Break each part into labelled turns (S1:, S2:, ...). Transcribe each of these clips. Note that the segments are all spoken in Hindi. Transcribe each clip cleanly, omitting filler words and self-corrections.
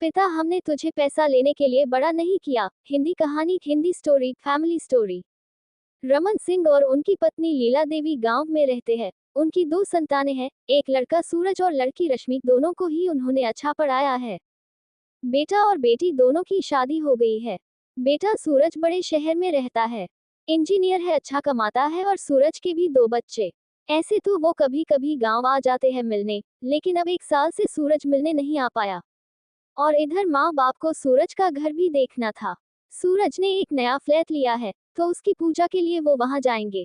S1: पिता हमने तुझे पैसा लेने के लिए बड़ा नहीं किया। हिंदी कहानी, Hindi story, family story. Raman Singh और उनकी पत्नी लीला देवी गांव में रहते हैं। उनकी 2 संतानें हैं, एक लड़का सूरज और लड़की रश्मि। दोनों को ही उन्होंने अच्छा पढ़ाया है। बेटा और बेटी दोनों की शादी हो गई है। बेटा सूरज बड़े शहर में रहता है, इंजीनियर है, अच्छा कमाता है और सूरज के भी 2 बच्चे। ऐसे तो वो कभी कभी गांव आ जाते हैं मिलने, लेकिन अब 1 साल से सूरज मिलने नहीं आ पाया। और इधर माँ बाप को सूरज का घर भी देखना था। सूरज ने एक नया फ्लैट लिया है, तो उसकी पूजा के लिए वो वहां जाएंगे।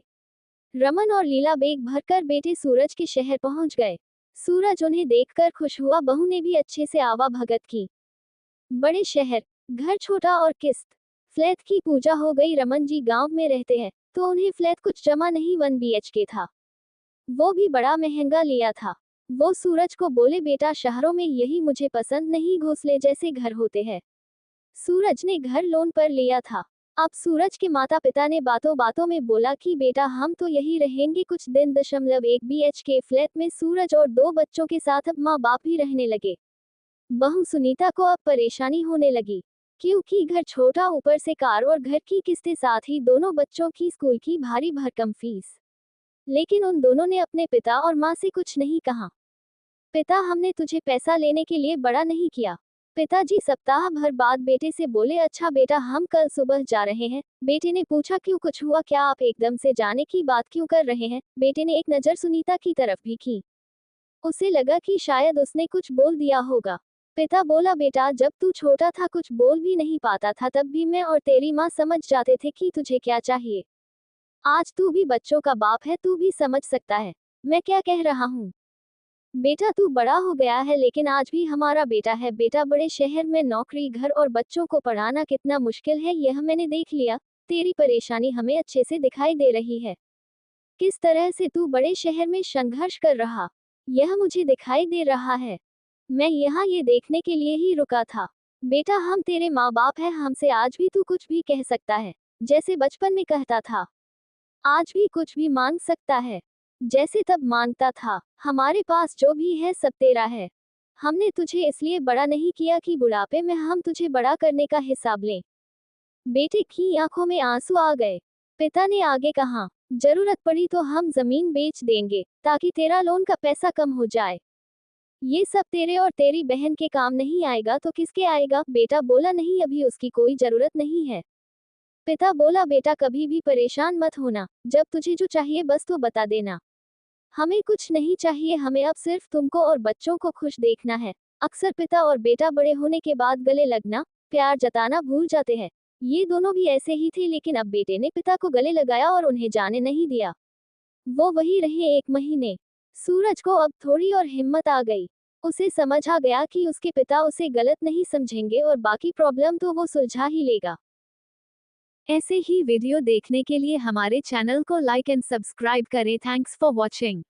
S1: रमन और लीला बैग भरकर बेटे सूरज के शहर पहुंच गए। सूरज उन्हें देखकर खुश हुआ, बहू ने भी अच्छे से आवा भगत की। बड़े शहर, घर छोटा और किस्त, फ्लैट की पूजा हो गई। रमन जी गांव में रहते हैं, तो उन्हें फ्लैट कुछ जमा नहीं 1 BHK था, वो भी बड़ा महंगा लिया था। वो सूरज को बोले, बेटा शहरों में यही मुझे पसंद नहीं, घोंसले जैसे घर होते हैं। सूरज ने घर लोन पर लिया था। अब सूरज के माता पिता ने बातों बातों में बोला कि बेटा हम तो यही रहेंगे कुछ दिन। 1 BHK फ्लैट में सूरज और 2 बच्चों के साथ अब माँ बाप भी रहने लगे। बहू सुनीता को अब परेशानी होने लगी, क्योंकि घर छोटा, ऊपर से कार और घर की किस्तें, साथ ही दोनों बच्चों की स्कूल की भारी भरकम फीस। लेकिन उन दोनों ने अपने पिता और माँ से कुछ नहीं कहा। पिता हमने तुझे पैसा लेने के लिए बड़ा नहीं किया। पिताजी सप्ताह भर बाद बेटे से बोले, अच्छा बेटा हम कल सुबह जा रहे हैं। बेटे ने पूछा, क्यों, कुछ हुआ क्या, आप एकदम से जाने की बात क्यों कर रहे हैं। बेटे ने एक नज़र सुनीता की तरफ भी की। उसे लगा कि शायद उसने कुछ बोल दिया होगा। पिता बोला, बेटा जब तू छोटा था कुछ बोल भी नहीं पाता था, तब भी मैं और तेरी माँ समझ जाते थे कि तुझे क्या चाहिए। आज तू भी बच्चों का बाप है, तू भी समझ सकता है मैं क्या कह रहा हूँ। बेटा तू बड़ा हो गया है, लेकिन आज भी हमारा बेटा है। बेटा बड़े शहर में नौकरी, घर और बच्चों को पढ़ाना कितना मुश्किल है, यह मैंने देख लिया। तेरी परेशानी हमें अच्छे से दिखाई दे रही है। किस तरह से तू बड़े शहर में संघर्ष कर रहा, यह मुझे दिखाई दे रहा है। मैं यहाँ ये देखने के लिए ही रुका था। बेटा हम तेरे माँ बाप हैं, हमसे आज भी तू कुछ भी कह सकता है, जैसे बचपन में कहता था। आज भी कुछ भी मांग सकता है, जैसे तब मांगता था। हमारे पास जो भी है सब तेरा है। हमने तुझे इसलिए बड़ा नहीं किया कि बुढ़ापे में हम तुझे बड़ा करने का हिसाब लें। बेटे की आंखों में आंसू आ गए। पिता ने आगे कहा, जरूरत पड़ी तो हम जमीन बेच देंगे, ताकि तेरा लोन का पैसा कम हो जाए। ये सब तेरे और तेरी बहन के काम नहीं आएगा तो किसके आएगा। बेटा बोला, नहीं अभी उसकी कोई जरूरत नहीं है। पिता बोला, बेटा कभी भी परेशान मत होना, जब तुझे जो चाहिए बस तो बता देना। हमें कुछ नहीं चाहिए, हमें अब सिर्फ तुमको और बच्चों को खुश देखना है। अक्सर पिता और बेटा बड़े होने के बाद गले लगना, प्यार जताना भूल जाते हैं। ये दोनों भी ऐसे ही थे, लेकिन अब बेटे ने पिता को गले लगाया और उन्हें जाने नहीं दिया। वो वही रहे 1 महीने। सूरज को अब थोड़ी और हिम्मत आ गई। उसे समझ आ गया कि उसके पिता उसे गलत नहीं समझेंगे और बाकी प्रॉब्लम तो वो सुलझा ही लेगा। ऐसे ही वीडियो देखने के लिए हमारे चैनल को लाइक एंड सब्सक्राइब करें। Thanks for watching.